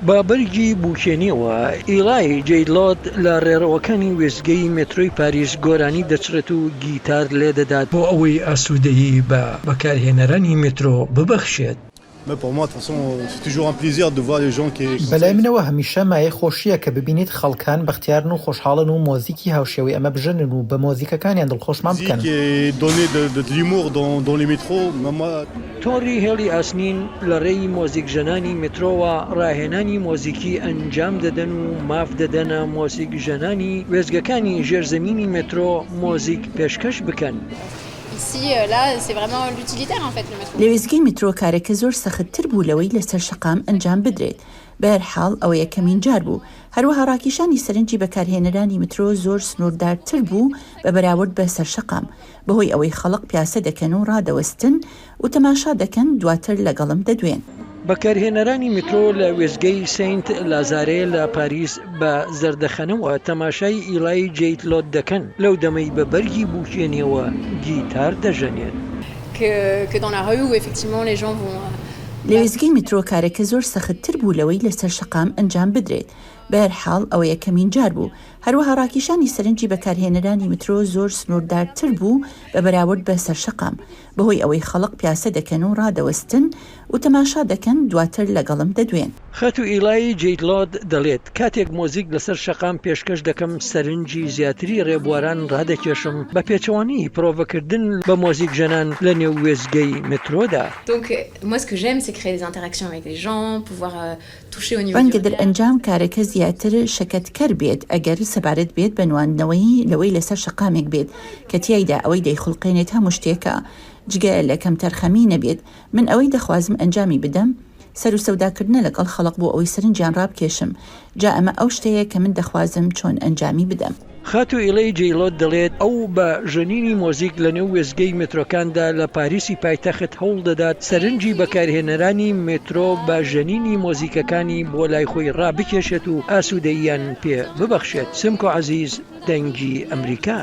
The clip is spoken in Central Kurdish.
بابرجی بوشێنیەوە ئیلای جەیلۆت لە ڕێڕەوەکانی وێستگەی مترۆی پاریس گۆرانی دەچرێت و گیتار لێدەدات بۆ ئەوەی ئاسوودەیی بە بەکارهێنەرانی مترۆ ببەخشێت. Mais pour moi, de toute façon, c'est toujours un plaisir de voir les gens qui... بەلای منەوە هەمیشە مایە خۆشیە کە ببینیت خەڵکان بەختیارن و خۆشحاڵن و مۆزیکی هاوشێوەی ئەمە بژنن و بە مۆزیکەکانیان دڵخۆشمان بکەن. تۆڕی هێڵی ئاسنین لە ڕێی مۆزیک ژەنانی مترۆوە ڕاهێنانی مۆزیکی ئەنجام دەدەن و ماف دەدەنە مۆزیک ژەنانی وێزگەکانی ژێرزەمینی مترۆ مۆزیک پێشکەش بکەن. Ici, là, c'est vraiment l'utilitaire en fait. لە وێزگەی مترۆ کارێکە زۆر سەختتر بوو لەوەی لەسەر شەقام ئەنجام بدرێت. بەهەرحاڵ ئەوە یەکەمین جار بوو. هەروەها ڕاکیشانی سەرنجی بەکارهێنەرانی مترۆ زۆر سنووردارتر بوو بە بەراورد بە سەرشەقام بەهۆی ئەوەی خەڵق پیاسە دەکەن و ڕادەوەستن و تەماشا دەکەن دواتر لەگەڵم دەدوێن. بەکارهێنەرانی مترۆ لە وێزگەی سەینت لازارێ لە پاریس بە زەردەخەنەوە تەماشای ئیلای جەیلۆت دەکەن لەو دەمەی بە بەرگی بوشێنیەوە گیتار دەژەنێت. Que dans la rue où effectivement les gens vont... لە وێزگەی مترۆ کارێکە زۆر سەختتر بوو لەوەی لەسەر شەقام ئەنجام بدرێت. بەهەرحاڵ ئەوە یەکەمین جار بوو. هەروەها ڕاکیشانی سەرنجی بەکارهێنەرانی مترۆ زۆر سنووردارتر بوو بە بەراورد بە سەرشەقام بەهۆی ئەوەی خەڵق پیاسە دەکەن و ڕادەوەستن و تەماشا دەکەن دواتر لەگەڵم دەدوێن. خەت و ئیلای جەیلۆت دەڵێت کاتێک مۆزیک لەسەر شەقام پێشکەش دەکەم سەرنجی زیاتری ڕێبواران ڕادەکێشم بە پێچەوانی پرۆڤەکردن بە مۆزیک ژەنان لە نێو وێزگەی مترۆدا. Donc moi ce que j'aime c'est créer des interactions avec les gens, pouvoir toucher au niveau ڕەنگە دەرئەنجام کارێکە زیاتر شەکەتکەر بێت ئەگەر سەبارەت بێت بە نواندنەوەی لەوەی لەسەر شەقامێک بێت کە تیایدا ئەوەی دەیخڵقێنێت هەموو شتێکە جگە لە کەم تەرخەمی نەبێت. من ئەوەی دەخوازم ئەنجامی بدەم سەر و سەوداکردنە لەگەڵ خەڵق بۆ ئەوەی سەرنجیان ڕابکێشم. جا ئەمە ئەو شتەیە کە من دەخوازم چۆن ئەنجامی بدەم. خەت و ئیلەی جەیلۆت دەڵێت ئەو بە ژەنینی مۆزیک لە نێو وێزگەی مترۆکاندا لە پاریسی پایتەخت هەوڵ دەدات سەرنجی بەکارهێنەرانی مترۆ بە ژەنینی مۆزیکەکانی بۆ لای خۆی ڕابکێشێت و ئاسوودەییان پێ ببەخشێت. سمکۆ عەزیز، دەنگی ئەمریکا.